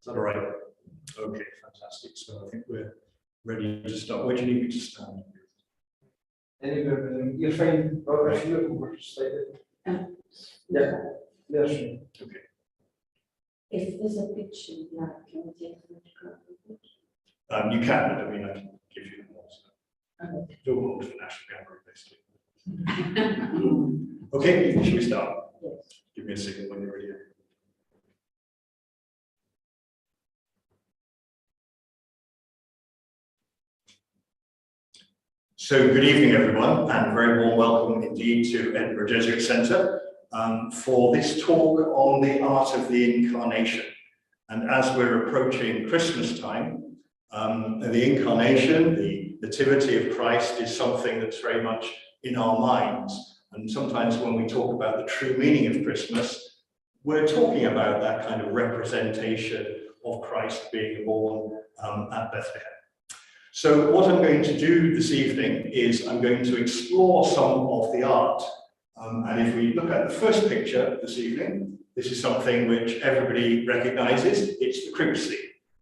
Is that all right? Okay, fantastic. So I think we're ready to start. Where do you need me to stand? Anywhere, you're fine. Or if you look over slightly. Yeah, there's me. Okay. If there's a picture, like, can we take a photograph of it? You can, but I mean, I can give you them all. So. Okay. Don't belong to the National Gallery, basically. Okay, should we start? Yes. Give me a signal when you're ready. So good evening, everyone, and a very warm welcome indeed to Edinburgh Jesuit Centre for this talk on the art of the Incarnation. And as we're approaching Christmas time, the Incarnation, the Nativity of Christ, is something that's very much in our minds. And sometimes when we talk about the true meaning of Christmas, we're talking about that kind of representation of Christ being born at Bethlehem. So what I'm going to do this evening is I'm going to explore some of the art. And if we look at the first picture this evening, this is something which everybody recognizes. It's the crib scene.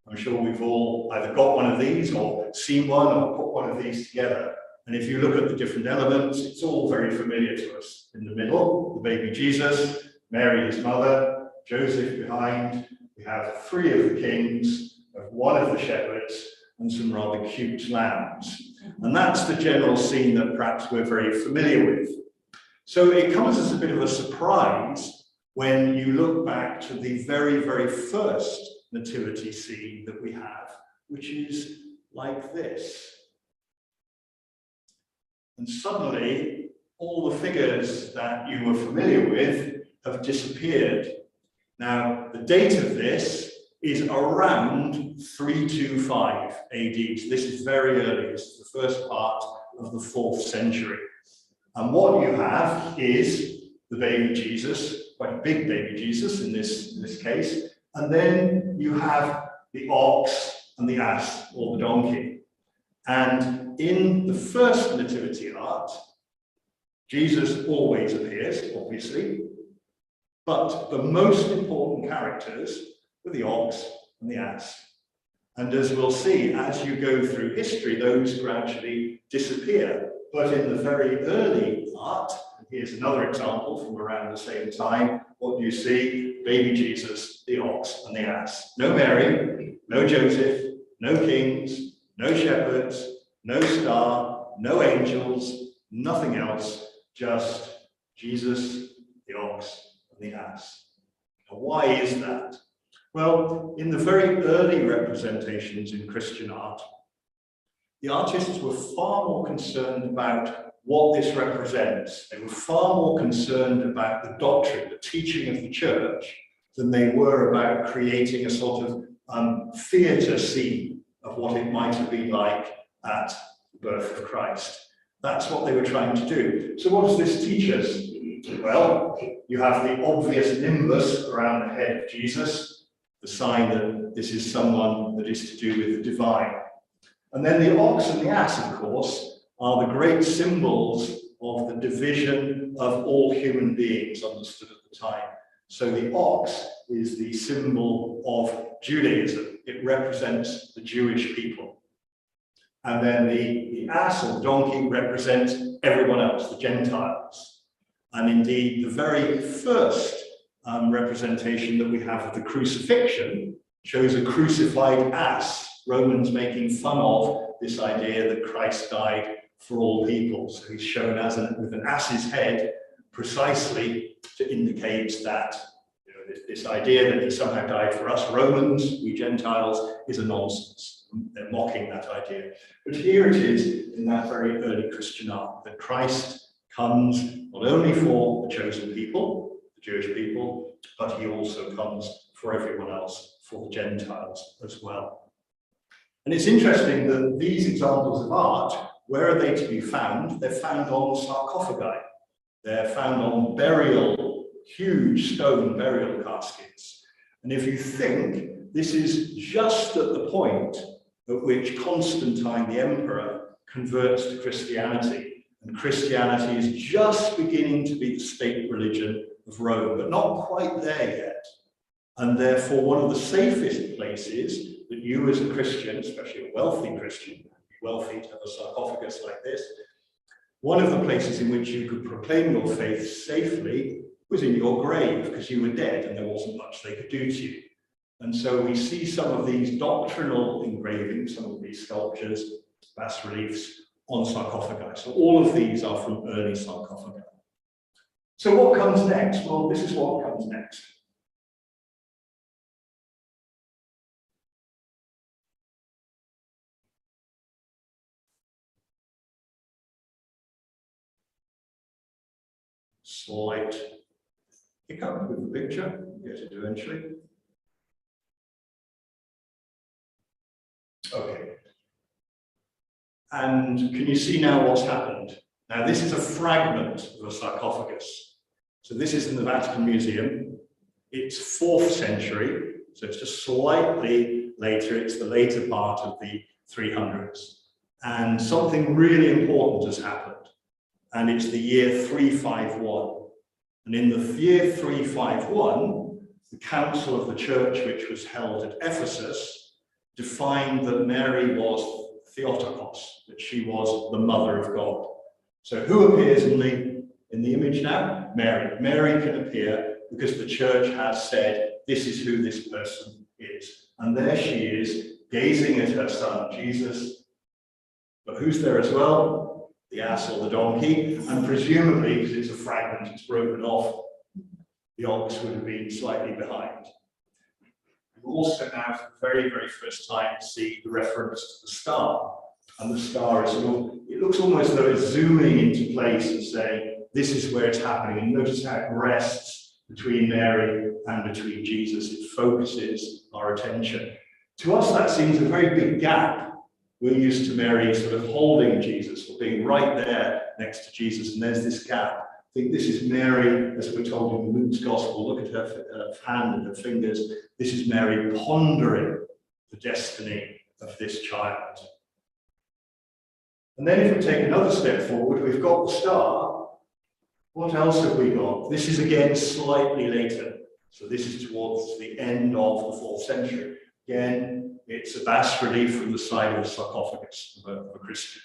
I'm sure we've all either got one of these or seen one or put one of these together. And if you look at the different elements, it's all very familiar to us. In the middle, the baby Jesus, Mary, his mother, Joseph behind. We have three of the kings, one of the shepherds, and some rather cute lambs. And that's the general scene that perhaps we're very familiar with. So it comes as a bit of a surprise when you look back to the very, very first nativity scene that we have, which is like this. And suddenly, all the figures that you were familiar with have disappeared. Now, the date of this is around 325 AD. So this is very early. This is the first part of the 4th century. And what you have is the baby Jesus, quite a big baby Jesus in this case. And then you have the ox and the ass, or the donkey. And in the first nativity art, Jesus always appears, obviously. But the most important characters were the ox and the ass. And as we'll see, as you go through history, those gradually disappear. But in the very early art, and here's another example from around the same time, what do you see? Baby Jesus, the ox and the ass. No Mary, no Joseph, no kings, no shepherds, no star, no angels, nothing else, just Jesus, the ox and the ass. Now, why is that? Well, in the very early representations in Christian art, the artists were far more concerned about what this represents. They were far more concerned about the doctrine, the teaching of the church, than they were about creating a sort of theatre scene of what it might have been like at the birth of Christ. That's what they were trying to do. So what does this teach us? Well, you have the obvious nimbus around the head of Jesus, the sign that this is someone that is to do with the divine. And then the ox and the ass, of course, are the great symbols of the division of all human beings understood at the time. So the ox is the symbol of Judaism. It represents the Jewish people. And then the ass or donkey represents everyone else, the Gentiles. And indeed, the very first representation that we have of the crucifixion shows a crucified ass, Romans making fun of this idea that Christ died for all people. So he's shown as with an ass's head, precisely to indicate that this idea that he somehow died for us Romans, we Gentiles, is a nonsense. They're mocking that idea. But here it is in that very early Christian art, that Christ comes not only for the chosen people, the Jewish people, but he also comes for everyone else, for the Gentiles as well. And it's interesting that these examples of art, where are they to be found? They're found on sarcophagi. They're found on huge stone burial caskets. And if you think, this is just at the point at which Constantine the emperor converts to Christianity. And Christianity is just beginning to be the state religion of Rome, but not quite there yet. And therefore, one of the safest places that you as a Christian, especially a wealthy Christian, wealthy to have a sarcophagus like this, one of the places in which you could proclaim your faith safely was in your grave, because you were dead and there wasn't much they could do to you. And so we see some of these doctrinal engravings, some of these sculptures, bas reliefs on sarcophagi. So all of these are from early sarcophagi. So what comes next? Well, this is what comes next. Slight hiccup with the picture, get it eventually. Okay. And can you see now what's happened? Now this is a fragment of a sarcophagus. So this is in the Vatican Museum. It's 4th century, so it's just slightly later. It's the later part of the 300s. And something really important has happened. And it's the year 351. And in the year 351, the Council of the Church, which was held at Ephesus, defined that Mary was Theotokos, that she was the Mother of God. So who appears in the image now? Mary. Mary can appear because the Church has said, this is who this person is. And there she is, gazing at her son, Jesus. But who's there as well? The ass or the donkey, and presumably, because it's a fragment, it's broken off, the ox would have been slightly behind. We also now, for the very, very first time, see the reference to the star. And the star is, it looks almost as though it's zooming into place and saying, this is where it's happening. And notice how it rests between Mary and between Jesus. It focuses our attention. To us, that seems a very big gap. We're used to Mary sort of holding Jesus or being right there next to Jesus, and there's this gap. I think this is Mary, as we're told in Luke's Gospel. Look at her hand and her fingers. This is Mary pondering the destiny of this child. And then if we take another step forward, we've got the star. What else have we got? This is again slightly later. So this is towards the end of the 4th century. Again, it's a bas relief from the side of the sarcophagus of a Christian.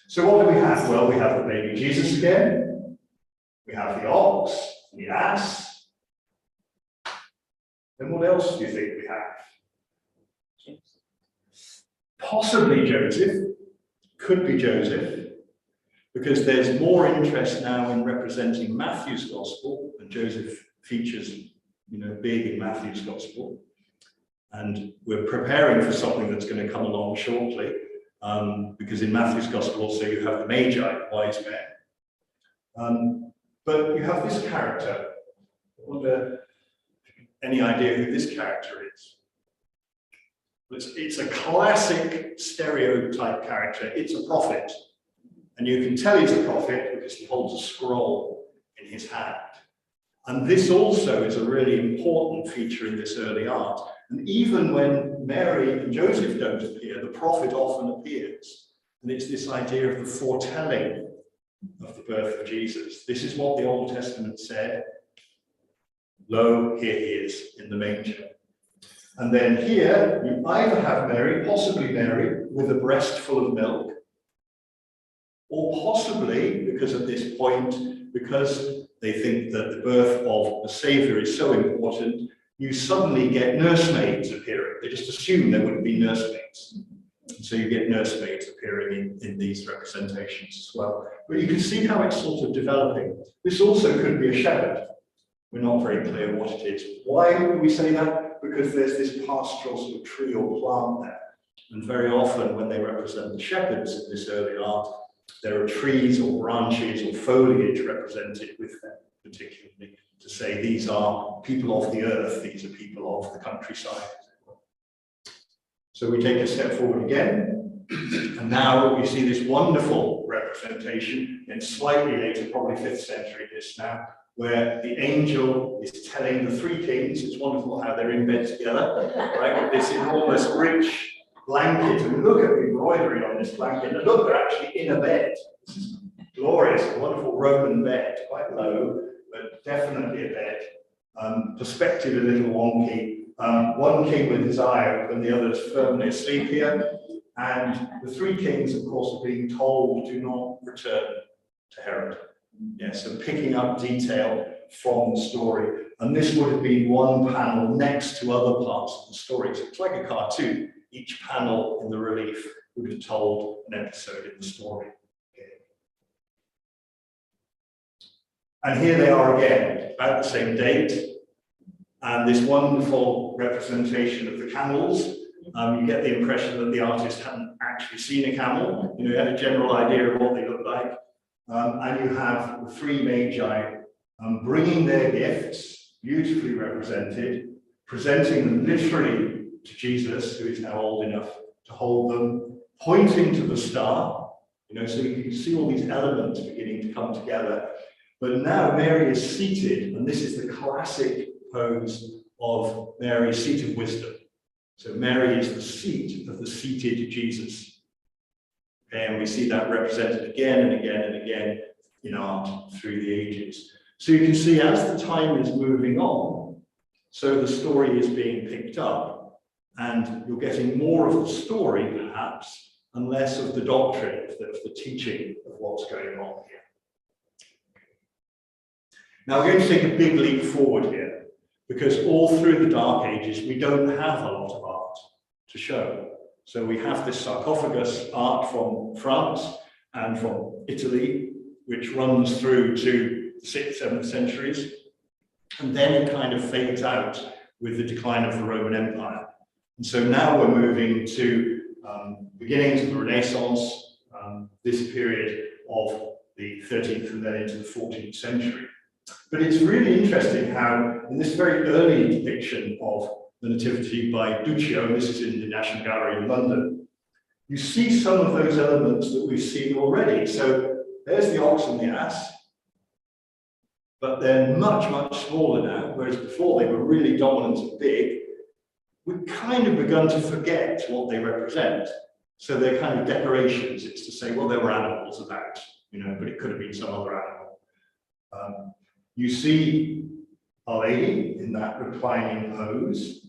So what do we have? Well, we have the baby Jesus again. We have the ox, the ass. Then what else do you think we have? Possibly Joseph. Could be Joseph, because there's more interest now in representing Matthew's Gospel, and Joseph features, big in Matthew's Gospel. And we're preparing for something that's going to come along shortly, because in Matthew's Gospel also you have the Magi, wise men. But you have this character. I wonder, any idea who this character is? It's a classic stereotype character. It's a prophet. And you can tell he's a prophet because he holds a scroll in his hand. And this also is a really important feature in this early art. And even when Mary and Joseph don't appear, the prophet often appears. And it's this idea of the foretelling of the birth of Jesus. This is what the Old Testament said. Lo, here he is in the manger. And then here, you either have Mary, possibly Mary, with a breast full of milk, or possibly, because at this point, because they think that the birth of the Saviour is so important, you suddenly get nursemaids appearing. They just assume there wouldn't be nursemaids. And so you get nursemaids appearing in these representations as well. But you can see how it's sort of developing. This also could be a shepherd. We're not very clear what it is. Why do we say that? Because there's this pastoral sort of tree or plant there. And very often when they represent the shepherds in this early art, there are trees or branches or foliage represented with them, particularly to say these are people of the earth, these are people of the countryside. So we take a step forward again, and now we see this wonderful representation in slightly later, probably 5th century this now, where the angel is telling the three kings. It's wonderful how they're in bed together, right? With this enormous rich blanket, and look at the embroidery on this blanket, and look, they're actually in a bed. This is glorious, a wonderful Roman bed, quite low, but definitely a bed. perspective a little wonky. One king with his eye open, the others firmly asleep here. And the three kings, of course, are being told, do not return to Herod. Yeah, so picking up detail from the story. And this would have been one panel next to other parts of the story. So it's like a cartoon. Each panel in the relief would have told an episode in the story. Okay. And here they are again, about the same date. And this wonderful representation of the camels. You get the impression that the artist hadn't actually seen a camel. You know, he had a general idea of what they looked like. And you have the three magi bringing their gifts, beautifully represented, presenting them literally to Jesus, who is now old enough to hold them, pointing to the star, you know, so you can see all these elements beginning to come together. But now Mary is seated, and this is the classic pose of Mary's seat of wisdom. So Mary is the seat of the seated Jesus. Okay, and we see that represented again and again and again in art through the ages. So you can see as the time is moving on, so the story is being picked up, and you're getting more of the story perhaps, and less of the doctrine, of the teaching of what's going on here. Now we're going to take a big leap forward here, because all through the Dark Ages, we don't have a lot of art to show. So we have this sarcophagus art from France and from Italy, which runs through to the 6th, 7th centuries. And then it kind of fades out with the decline of the Roman Empire. And so now we're moving to beginnings of the Renaissance, this period of the 13th and then into the 14th century. But it's really interesting how in this very early depiction of the Nativity by Duccio, and this is in the National Gallery in London, you see some of those elements that we've seen already. So there's the ox and the ass, but they're much, much smaller now, whereas before they were really dominant and big. We've kind of begun to forget what they represent. So they're kind of decorations. It's to say, well, there were animals about, you know, but it could have been some other animal. You see Our Lady in that reclining pose.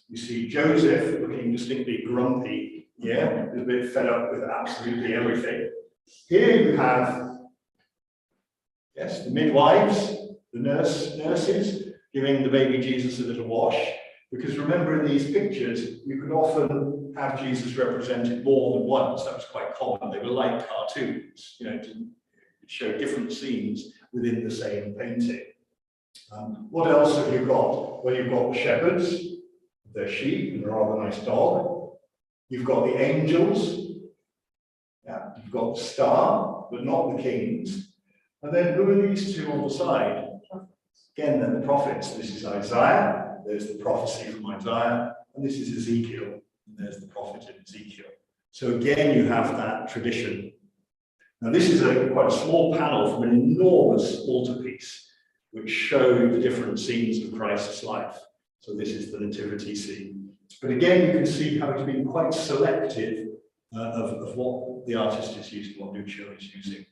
You see Joseph looking distinctly grumpy, yeah, a bit fed up with absolutely everything. Here you have, yes, the midwives, the nurses, giving the baby Jesus a little wash. Because remember, in these pictures, you could often have Jesus represented more than once. That was quite common. They were like cartoons, you know, to show different scenes within the same painting. What else have you got? Well, you've got the shepherds, their sheep, and a rather nice dog. You've got the angels. Yeah, you've got the star, but not the kings. And then who are these two on the side? Again, they're the prophets. This is Isaiah. There's the prophecy from Isaiah. And this is Ezekiel. And there's the prophet in Ezekiel. So again, you have that tradition. Now, this is quite a small panel from an enormous altarpiece, which showed the different scenes of Christ's life. So this is the nativity scene. But again, you can see how it's been quite selective of what the artist is using, what Duccio is using.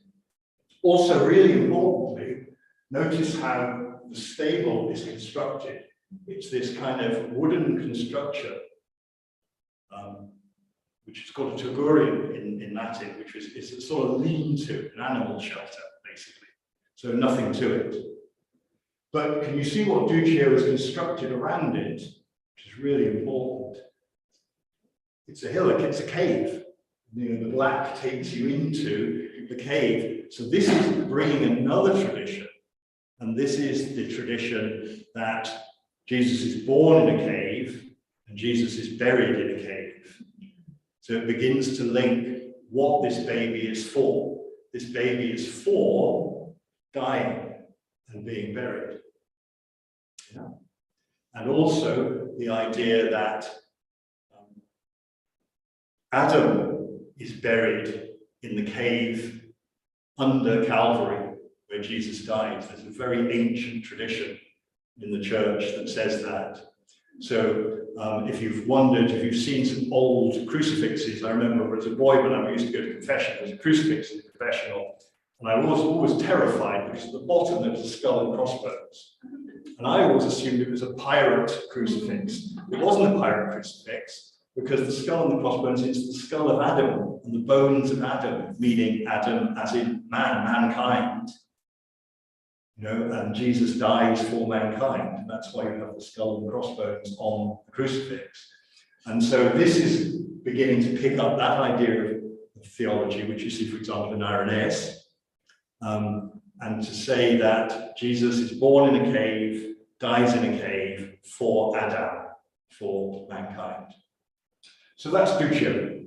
Also, really importantly, notice how the stable is constructed. It's this kind of wooden construction, which is called a tugurium in Latin, which is a sort of lean-to, an animal shelter, basically. So nothing to it. But can you see what Duccio has constructed around it, which is really important? It's a hillock, it's a cave. You know, the black takes you into the cave. So this is bringing another tradition. And this is the tradition that Jesus is born in a cave and Jesus is buried in a cave. So it begins to link what this baby is for. This baby is for dying and being buried. Yeah. And also the idea that Adam is buried in the cave under Calvary, where Jesus died. There's a very ancient tradition in the church that says that. So if you've wondered, if you've seen some old crucifixes, I remember as a boy when I used to go to confession, there was a crucifix in the confessional, and I was always terrified because at the bottom there was a skull and crossbones. And I always assumed it was a pirate crucifix. It wasn't a pirate crucifix because the skull and the crossbones is the skull of Adam and the bones of Adam, meaning Adam as in man, mankind. You know, and Jesus dies for mankind. And that's why you have the skull and crossbones on the crucifix. And so this is beginning to pick up that idea of theology, which you see, for example, in Irenaeus, and to say that Jesus is born in a cave, dies in a cave for Adam, for mankind. So that's Duccio.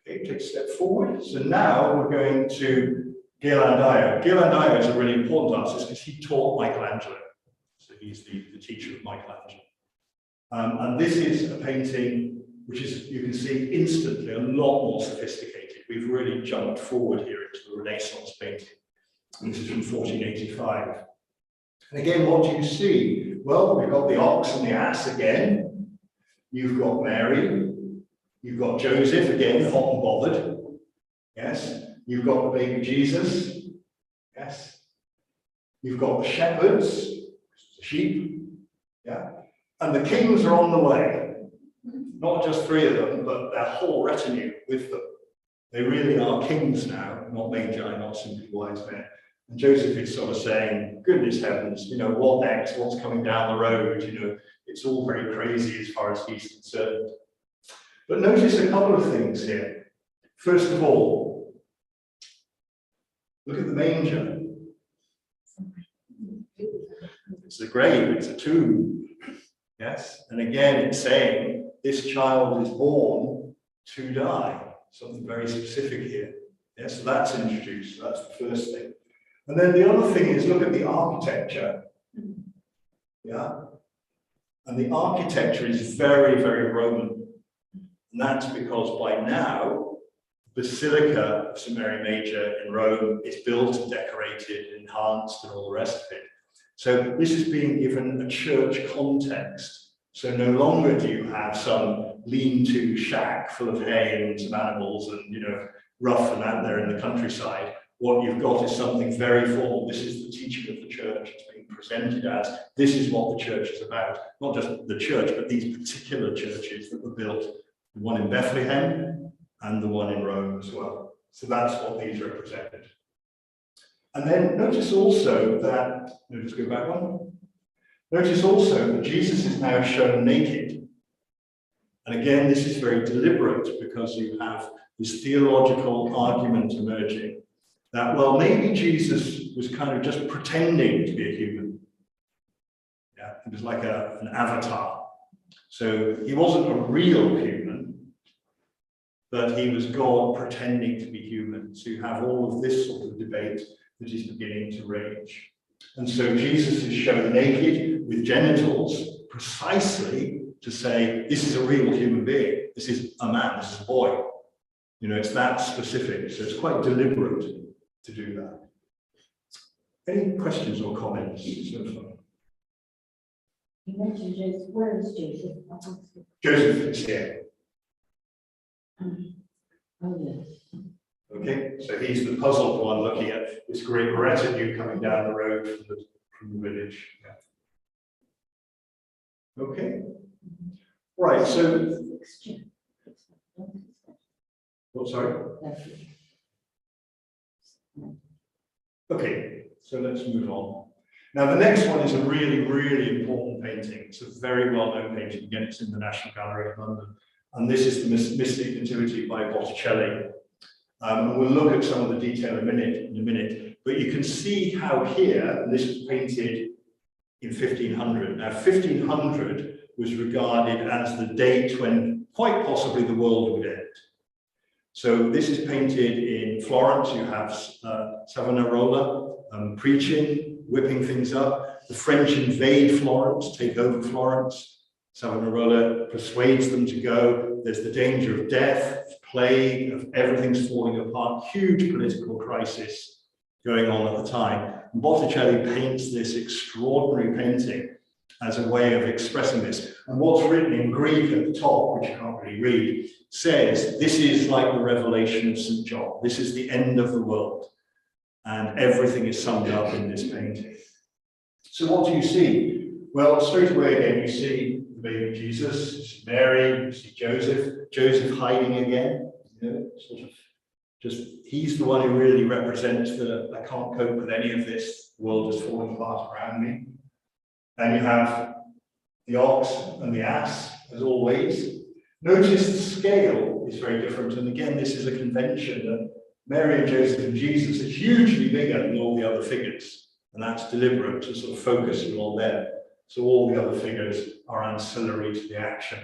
Okay, take a step forward. So now we're going to Ghirlandaio. Ghirlandaio is a really important artist because he taught Michelangelo. So he's the teacher of Michelangelo. And this is a painting which is, you can see instantly, a lot more sophisticated. We've really jumped forward here into the Renaissance painting. And this is from 1485. And again, what do you see? Well, we've got the ox and the ass again. You've got Mary. You've got Joseph, again, hot and bothered. Yes. You've got the baby Jesus. Yes. You've got the shepherds, the sheep. Yeah. And the kings are on the way. Not just 3 of them, but their whole retinue with them. They really are kings now, not magi, not simply wise men. And Joseph is sort of saying, goodness heavens, you know, what next? What's coming down the road? You know, it's all very crazy as far as he's concerned. But notice a couple of things here. First of all, look at the manger. It's a grave, it's a tomb. Yes, and again, it's saying this child is born to die. Something very specific here. Yes, so that's introduced. That's the first thing. And then the other thing is look at the architecture. Yeah, and the architecture is very, very Roman. And that's because by now, the Basilica of St. Mary Major in Rome is built and decorated, enhanced, and all the rest of it. So this is being given a church context. So no longer do you have some lean-to shack full of hay and some animals and, you know, rough and out there in the countryside. What you've got is something very formal. This is the teaching of the church. It's being presented as this is what the church is about. Not just the church, but these particular churches that were built. The one in Bethlehem and the one in Rome as well. So that's what these represented. And then notice also that, let's go back one. Notice also that Jesus is now shown naked. And again, this is very deliberate because you have this theological argument emerging that, well, maybe Jesus was kind of just pretending to be a human. Yeah, it was like an avatar. So he wasn't a real human, but he was God pretending to be human. So you have all of this sort of debate that is beginning to rage. And so Jesus is shown naked with genitals precisely to say, this is a real human being. This is a man, this is a boy. You know, it's that specific. So it's quite deliberate to do that. Any questions or comments so far? You mentioned Joseph. Where is Joseph? Joseph is here. Oh, yes. Okay, so he's the puzzled one looking at this great retinue coming down the road from the village. Yeah. Okay. Right, so. Oh, sorry. Okay, so let's move on. Now, the next one is a really, really important painting. It's a very well-known painting. Again, it's in the National Gallery of London. And this is the Mystic Nativity by Botticelli. And we'll look at some of the detail in a minute. But you can see how here, and this was painted in 1500. Now, 1500 was regarded as the date when quite possibly the world would end. So this is painted in Florence. You have Savonarola preaching, whipping things up. The French invade Florence, take over Florence. Savonarola persuades them to go. There's the danger of death, of plague, of everything's falling apart. Huge political crisis going on at the time. And Botticelli paints this extraordinary painting as a way of expressing this. And what's written in Greek at the top, which you can't really read, says, this is like the revelation of St. John. This is the end of the world. And everything is summed up in this painting. So what do you see? Well, straight away again, you see the baby Jesus, you see Mary, you see Joseph hiding again, you know, sort of just, he's the one who really represents I can't cope with any of this, the world is falling apart around me. And you have the ox and the ass, as always. Notice the scale is very different, and again, this is a convention that Mary and Joseph and Jesus are hugely bigger than all the other figures, and that's deliberate to sort of focus you on them. So all the other figures are ancillary to the action.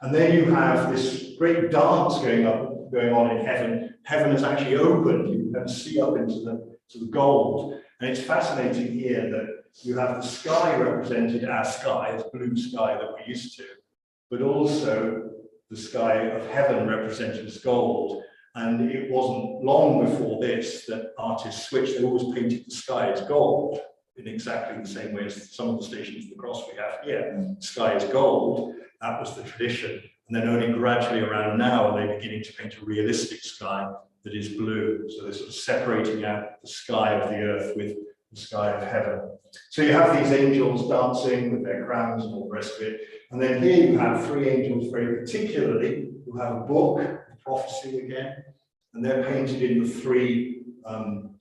And then you have this great dance going on in heaven. Heaven is actually opened. You can see up into the gold. And it's fascinating here that you have the sky represented as sky, as blue sky that we're used to, but also the sky of heaven represented as gold. And it wasn't long before this that artists switched. They always painted the sky as gold in exactly the same way as some of the Stations of the Cross we have here. Sky is gold. That was the tradition. And then only gradually around now are they beginning to paint a realistic sky that is blue. So they're sort of separating out the sky of the earth with the sky of heaven. So you have these angels dancing with their crowns and all the rest of it. And then here you have three angels very particularly who have a book, prophecy again, and they're painted in the three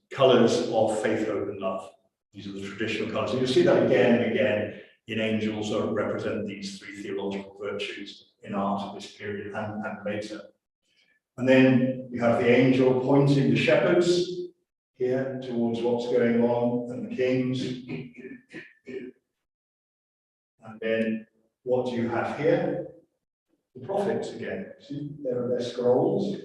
colours of faith, hope, and love. These are the traditional colours. So you'll see that again and again in angels that represent these three theological virtues in art of this period and later. And then you have the angel pointing the shepherds here towards what's going on and the kings. And then what do you have here? The prophets again. See, there are their scrolls.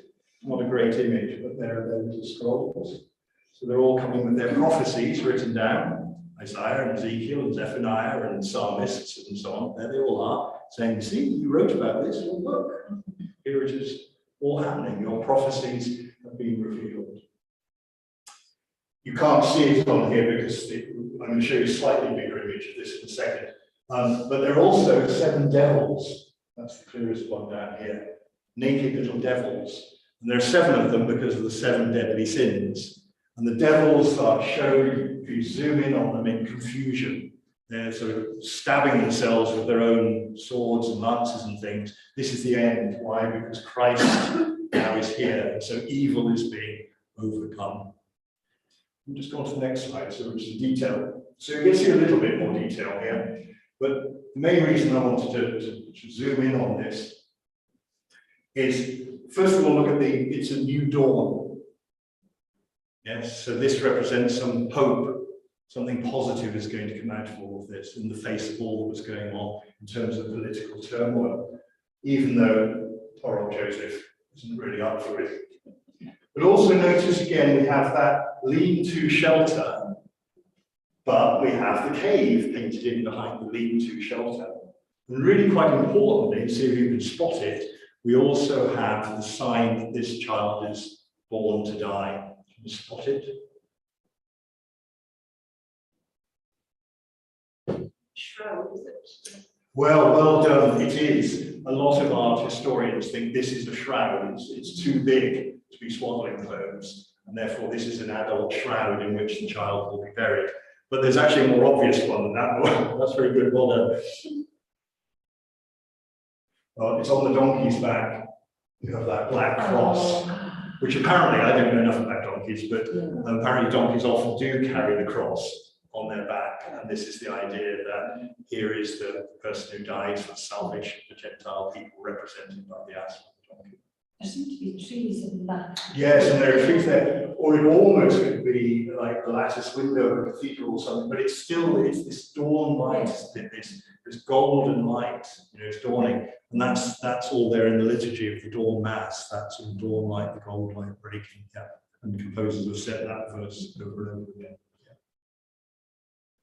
Not a great image, but there are their little scrolls. So they're all coming with their prophecies written down. Isaiah and Ezekiel and Zephaniah and psalmists and so on. There they all are, saying, see, you wrote about this. Well, look, here it is all happening. Your prophecies have been revealed. You can't see it on here because I'm going to show you a slightly bigger image of this in a second. But there are also 7 devils. That's the clearest one down here. Naked little devils. And there are 7 of them because of the 7 deadly sins. And the devils are shown, if you zoom in on them, in confusion. They're sort of stabbing themselves with their own swords and lances and things. This is the end. Why? Because Christ now is here. And so evil is being overcome. We'll just go on to the next slide, so which is detail. So you can see a little bit more detail here. But the main reason I wanted to zoom in on this is, first of all, look at it's a new dawn. Yes, so this represents some hope, something positive is going to come out of all of this in the face of all that was going on in terms of political turmoil, even though poor old Joseph isn't really up for it. But also notice again, we have that lean-to shelter, but we have the cave painted in behind the lean-to shelter. And really quite importantly, see if you can spot it, we also have the sign that this child is born to die. Can you spot it? Shroud, is it? Well done, it is. A lot of art historians think this is a shroud. It's too big to be swaddling clothes, and therefore this is an adult shroud in which the child will be buried. But there's actually a more obvious one than that one. That's very good, well done. It's on the donkey's back. You have that black cross, which apparently, I don't know enough about donkeys, but apparently donkeys often do carry the cross on their back. And this is the idea that here is the person who dies for the salvation of the Gentile people represented by the ass and the donkey. There seem to be trees in the back. Yes, and there are trees there. Or it almost could be like the lattice window of a cathedral or something, but it's this dawn light, this golden light, it's dawning. And that's all there in the liturgy of the dawn mass. That's all dawn light, the gold light breaking. Yeah. And the composers have said that verse over and over again. Yeah.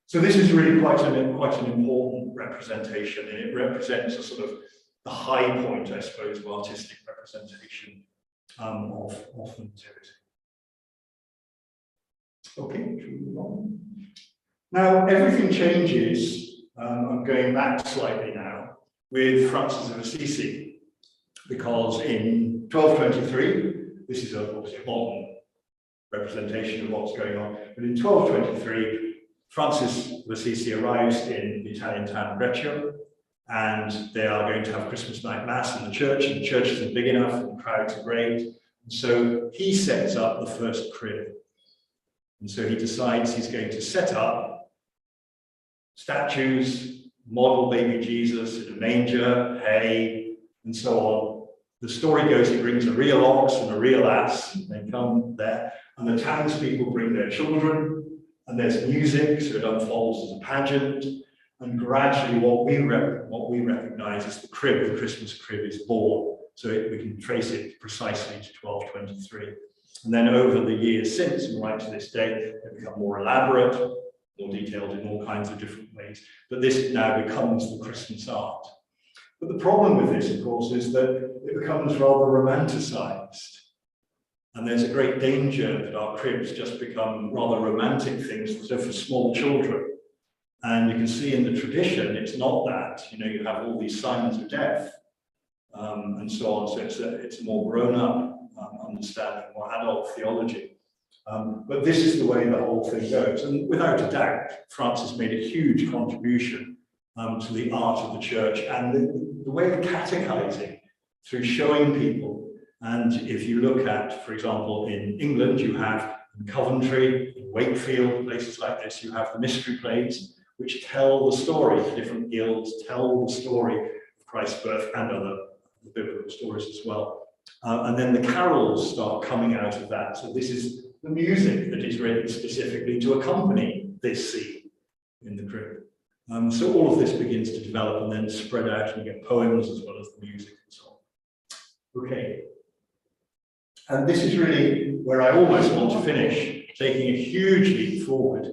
So this is really quite an important representation, and it represents a sort of the high point, I suppose, of artistic representation of the Nativity. Okay, should we move on? Now, everything changes. I'm going back slightly now with Francis of Assisi, because in 1223, this is obviously a modern representation of what's going on, but in 1223, Francis of Assisi arrives in the Italian town of Breccia, and they are going to have Christmas night mass in the church, and the church isn't big enough, and the crowds are great. And so he sets up the first crib. And so he decides he's going to set up statues, model baby Jesus in a manger, hay, and so on. The story goes he brings a real ox and a real ass, and they come there, and the townspeople bring their children, and there's music, so it unfolds as a pageant, and gradually what we recognize as the crib, the Christmas crib, is born. So we can trace it precisely to 1223. And then over the years since, and right to this day, they become more elaborate, more detailed in all kinds of different ways. But this now becomes the Christmas art. But the problem with this, of course, is that it becomes rather romanticized. And there's a great danger that our cribs just become rather romantic things that are for small children. And you can see in the tradition, it's not that. You know, you have all these signs of death and so on. So it's a more grown-up understanding, more adult theology. But this is the way the whole thing goes. And without a doubt, Francis made a huge contribution to the art of the church and the way of catechizing through showing people. And if you look at, for example, in England, you have in Coventry, in Wakefield, places like this, you have the mystery plays, which tell the story. The different guilds tell the story of Christ's birth and other biblical stories as well. And then the carols start coming out of that. So this is the music that is written specifically to accompany this scene in the crib. So all of this begins to develop and then spread out, and you get poems as well as the music and so on. Okay. And this is really where I almost want to finish, taking a huge leap forward.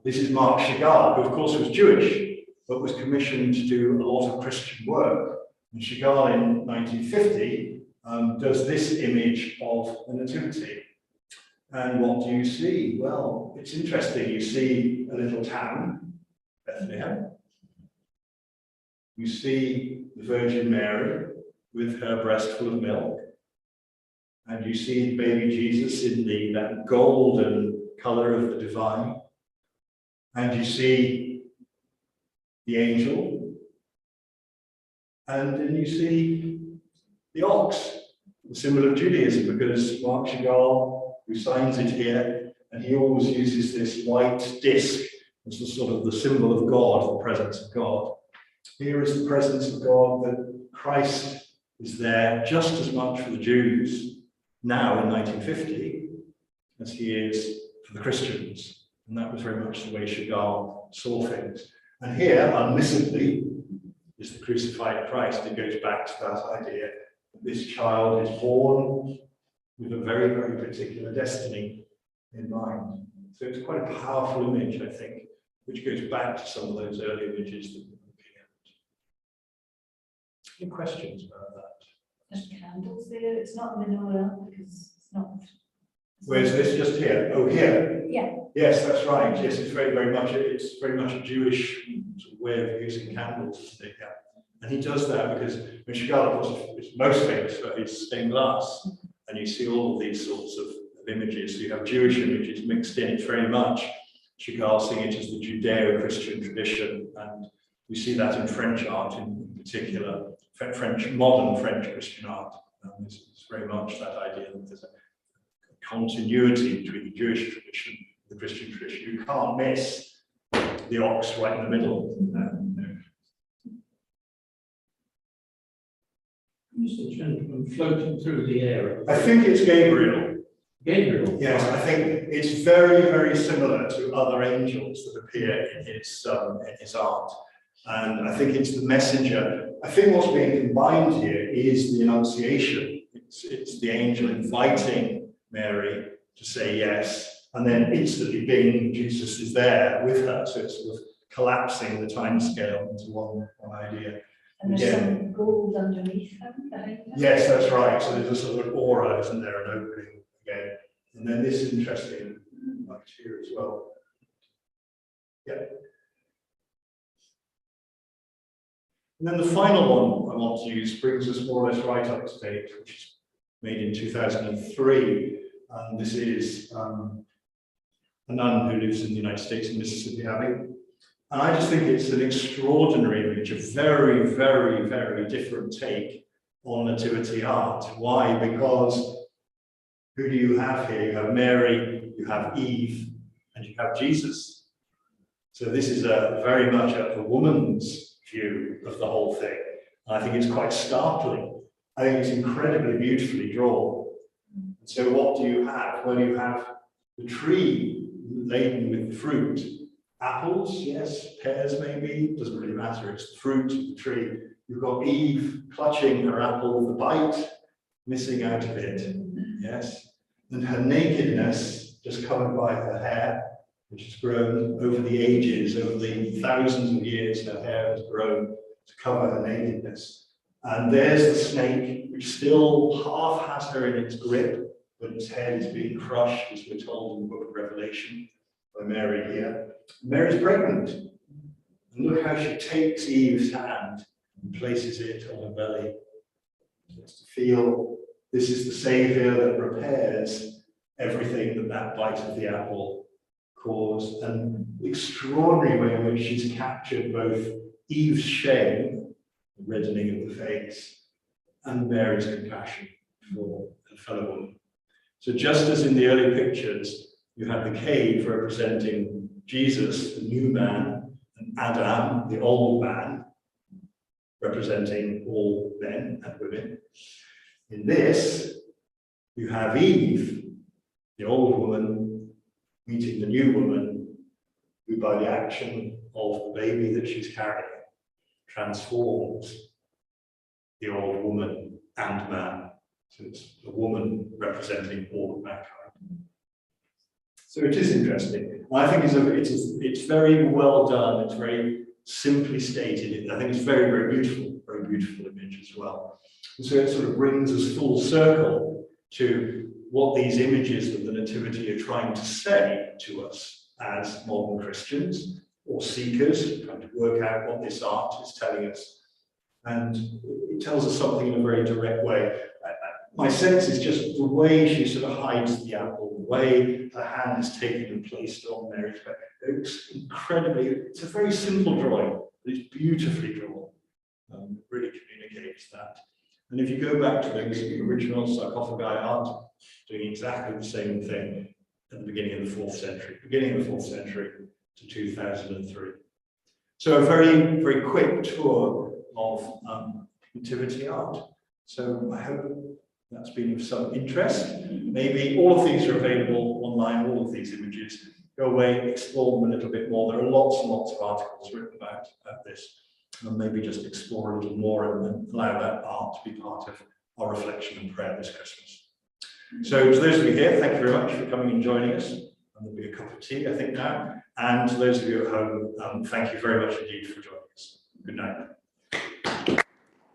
This is Marc Chagall, who of course was Jewish, but was commissioned to do a lot of Christian work. And Chagall in 1950 does this image of the Nativity. And what do you see? Well, it's interesting. You see a little town, Bethlehem. You see the Virgin Mary with her breast full of milk. And you see baby Jesus in that golden color of the divine. And you see the angel. And then you see the ox, the symbol of Judaism, because Marc Chagall, who signs it here, and he always uses this white disc as the sort of the symbol of God, the presence of God. Here is the presence of God, that Christ is there just as much for the Jews now in 1950 as he is for the Christians. And that was very much the way Chagall saw things. And here, unmissably, is the crucified Christ. It goes back to that idea that this child is born with a very, very particular destiny in mind. So it's quite a powerful image, I think, which goes back to some of those early images that we're looking at. Any questions about that? There's candles there. It's not menorah because it's not. Where's this? Just here? Oh, here. Yeah. Yes, that's right. Yes, it's very much a Jewish sort of way of using candles, isn't it? Yeah. And he does that because Chagall, of course, is most famous for his stained glass, and you see all of these sorts of images. So you have Jewish images mixed in. It's very much Chagall seeing it as the Judeo-Christian tradition, and we see that in French art in particular, modern French Christian art. It's very much that idea that there's a continuity between the Jewish tradition and the Christian tradition. You can't miss the ox right in the middle. Who's the gentleman floating through the air? I think it's Gabriel. Gabriel? Yes, I think it's very, very similar to other angels that appear in his art. And I think it's the messenger. I think what's being combined here is the Annunciation. It's the angel inviting Mary to say yes, and then instantly being Jesus is there with her. So it's sort of collapsing the time scale into one idea. And there's some gold underneath them, behind them. Yes, that's right. So there's a sort of aura, isn't there, an opening again. And then this is interesting, like here as well. Yeah. And then the final one I want to use brings us more or less right up to date, which is made in 2003. And this is a nun who lives in the United States in Mississippi Abbey. And I just think it's an extraordinary image, a very, very, very different take on nativity art. Why? Because who do you have here? You have Mary, you have Eve, and you have Jesus. So this is very much a woman's view of the whole thing. And I think it's quite startling. I think it's incredibly beautifully drawn. So what do you have? Well, you have the tree laden with fruit. Apples, yes, pears maybe, doesn't really matter, it's the fruit of the tree. You've got Eve clutching her apple with a bite, missing out of it, yes. And her nakedness, just covered by her hair, which has grown over the ages, over the thousands of years, her hair has grown to cover her nakedness. And there's the snake, which still half has her in its grip, but its head is being crushed, as we're told in the book of Revelation by Mary here. Mary's pregnant. And look how she takes Eve's hand and places it on her belly. Just to feel this is the Saviour that repairs everything that bite of the apple caused. And the extraordinary way in which she's captured both Eve's shame, the reddening of the face, and Mary's compassion for her fellow woman. So just as in the early pictures, you have the cave representing Jesus, the new man, and Adam, the old man, representing all men and women. In this, you have Eve, the old woman, meeting the new woman, who by the action of the baby that she's carrying, transforms the old woman and man. So it's a woman representing all of mankind. So it is interesting. I think it's very well done. It's very simply stated. I think it's very, very beautiful image as well. And so it sort of brings us full circle to what these images of the Nativity are trying to say to us as modern Christians or seekers, trying to work out what this art is telling us. And it tells us something in a very direct way. My sense is just the way she sort of hides the apple, the way her hand is taken and placed on Mary's back. It's incredibly, it's a very simple drawing, but it's beautifully drawn. It really communicates that. And if you go back to those original sarcophagi art, doing exactly the same thing at the beginning of the 4th century to 2003. So a very, very quick tour of nativity art. So I hope that's been of some interest. Maybe all of these are available online, all of these images. Go away, explore them a little bit more. There are lots and lots of articles written about this. And maybe just explore a little more and allow that art to be part of our reflection and prayer this Christmas. So to those of you here, thank you very much for coming and joining us. And there'll be a cup of tea, I think, now. And to those of you at home, thank you very much indeed for joining us. Good night.